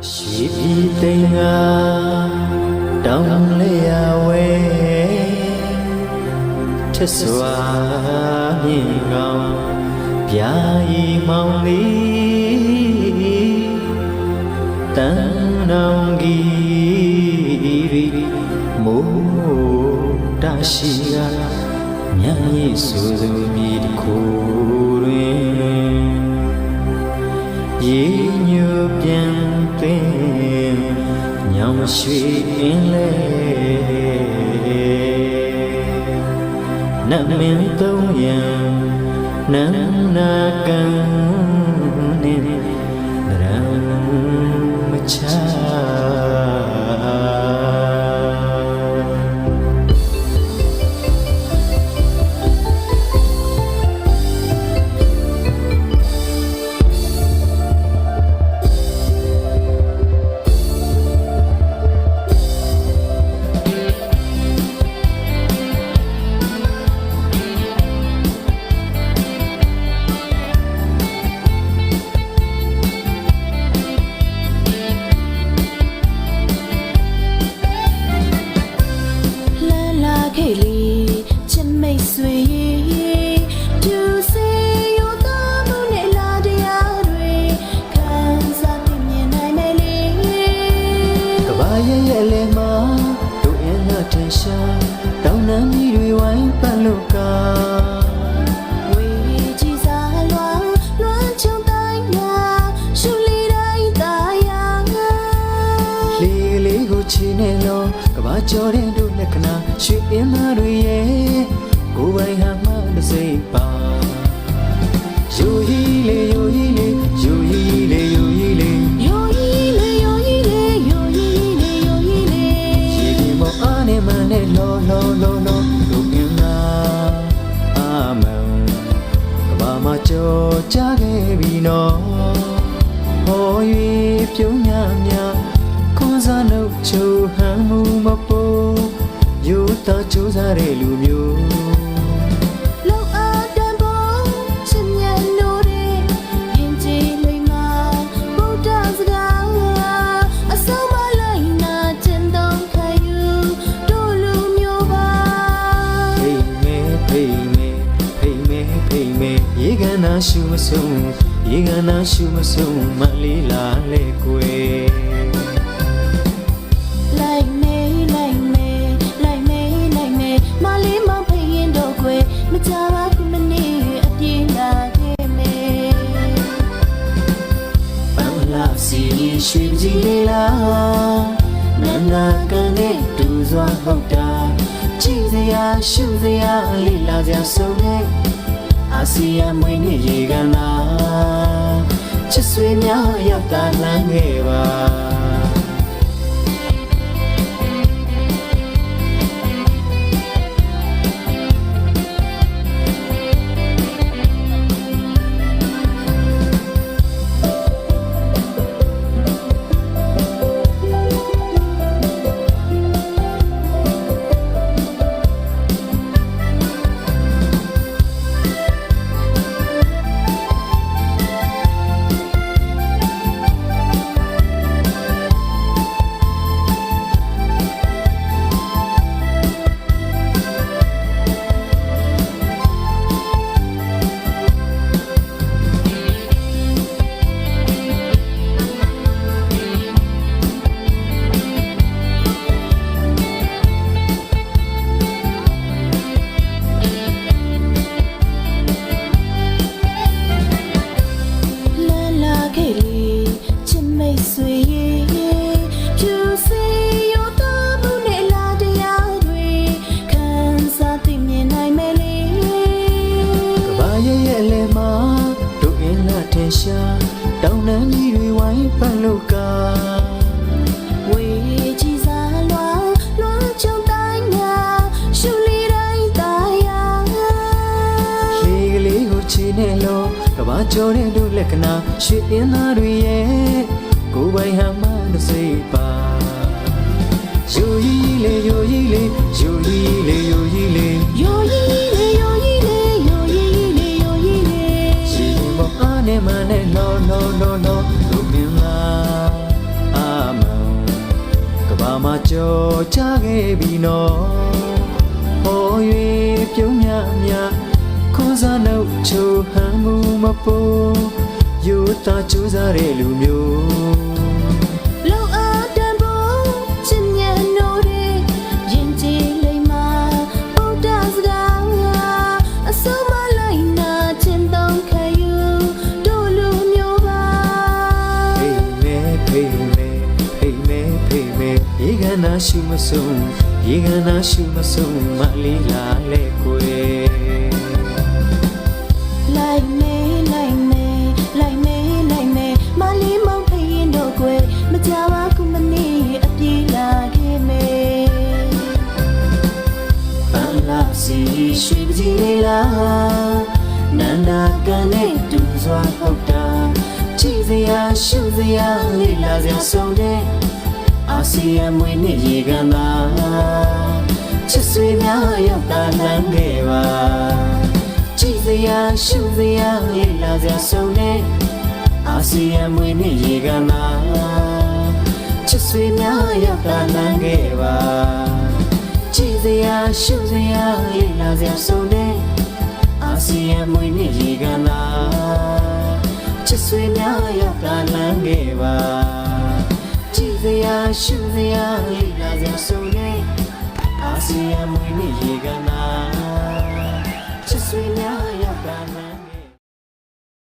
ရှိပြီးတိမ်ငါတောင်းလျာဝဲထက်စွာမြင်ကောင်းပြာဤမောင်လေးတန်နောင်ကြီးမိုးတရှိကမြတ်၏ဆိုသူမြည်တစ်ခုတွင်ရေညိုပြန်သွင်းညောင်ရွှေအင်းလဲနတ်မင်းသုံးရံနန်းနာကံနေရံမချတောင်းနှံကြီးတွေဝိုင်းပတ်လို့ကဝေကြီးစားလွမ်းချုံတိုင်းမှာရှူလီတိုင်းသားရလေလေးကိုချီနေလို့ကဘာကျော်တဲ့တို့လက္ခဏာရွှေအင်းသားတွေရဲ့ကိုယ်ပိုင်ဟာမှတစ်စိတ်ပါယိုဟီလေယိုဟီလေယိုဟီလေယိုဟီလေယိုဟီလေယိုဟီလေယိုဟီလေယိုဟီလေရေဒီမောအားနဲ့မနဲ့လောလောလောလောတို့အင်းသားအာမန်ကဘာမကြော်ကြခဲ့ပြီနော်ဟော၍ပြုံးညာညာခွန်စားနှုတ်ချိုဟမ်းမှုမပိုးယူတော်ကြိုးစားတဲ့လူမျိုးရှုမဆုံးရေကနာရှုမဆုံးမလေးလာလေကွယ်လိုက်မေမလေးမဖိရင်တော့ကွယ်မကြပါဘူးမနေအပြေးလာခဲ့မေပန်းလာစီရွှေကြည်လေးလားနန္နာကန်နဲ့တူစွာဟုတ်တာကြည်စရာရှုစရာလေးလာစရာဆုံးနေအာဆီယံမွေးနေ့ရေကန်လာချစ်ဆွေများရောက်တာလမ်းခဲ့ပါတောင်းနှံကြီးတွေဝိုင်းပတ်လို့ကဝေကြီးစားလွမ်းချုံတိုင်းမှာရှူလီတိုင်းသားရလေကလေးကိုချီနေလို့ကဘာကျော်တဲ့တို့လက္ခဏာရွှေအင်းသားတွေရဲ့ကိုယ်ပိုင်ဟာမှတစ်စိတ်ပါယိုဟီလေယိုဟီလေယိုဟီလေယိုဟီလေယိုဟီလေယိုဟီလေယိုဟီလေယိုဟီလေရှိမောအားနဲ့မနဲ့လောလောလောလောတို့မင်းလား ကြော်ကြခဲ့ပြီနော်ဟော၍ပြုံးမြခွန်စားနှုတ်ချိုဟမ်းမှုမပေါ်ယူတာကြိုးစားတဲ့လူမျိုး လုံအားတန်ဖို့ချစ်မြတ်နိုးတဲ့ရင်ကြည်လိမ့်မှာဗုဒ္ဓစကားအဆုံးမလိုက်နာခြင်းသုံးခံယူတို့လူမျိုးပါ ဖေးမဲရေကနာရှုမဆုံးမလေးလာလဲကိုယ် လိုက်မဲမလေးမောင်ဖရင်တို့ကွယ်မကြပါကူမနေအပြေးလာခဲ့မဲ ပန်းလာစီရွှေပြည်လေးလားနန္ဒာကန်နဲ့တူစွာဟုတ်တာကြည်စရာရှုစရာလေးလာစရာဆုံးတဲ့အာဆီယံမွေးနေ့ရေကန်သာချစ်ဆွေများရောက်တာလမ်းခဲ့ပါကြည်စရာရှုစရာလေးလာစရာဆုံးတဲ့အာဆီယံမွေးနေ့ရေကန်သာချစ်ဆွေများရောက်တာလမ်းခဲ့ပါကြည်စရာရှုစရာလေးလာစရာဆုံးတဲ့အာဆီယံမွေးနေ့ရေကန်သာချစ်ဆွေများရောက်တာလမ်းခဲ့ပါကြည်စရာရှုစရာလေးလာစရာဆုံးတဲ့အာဆီယံမွေးနေ့ရေကန်သာချစ်ဆွေများရောက်တာ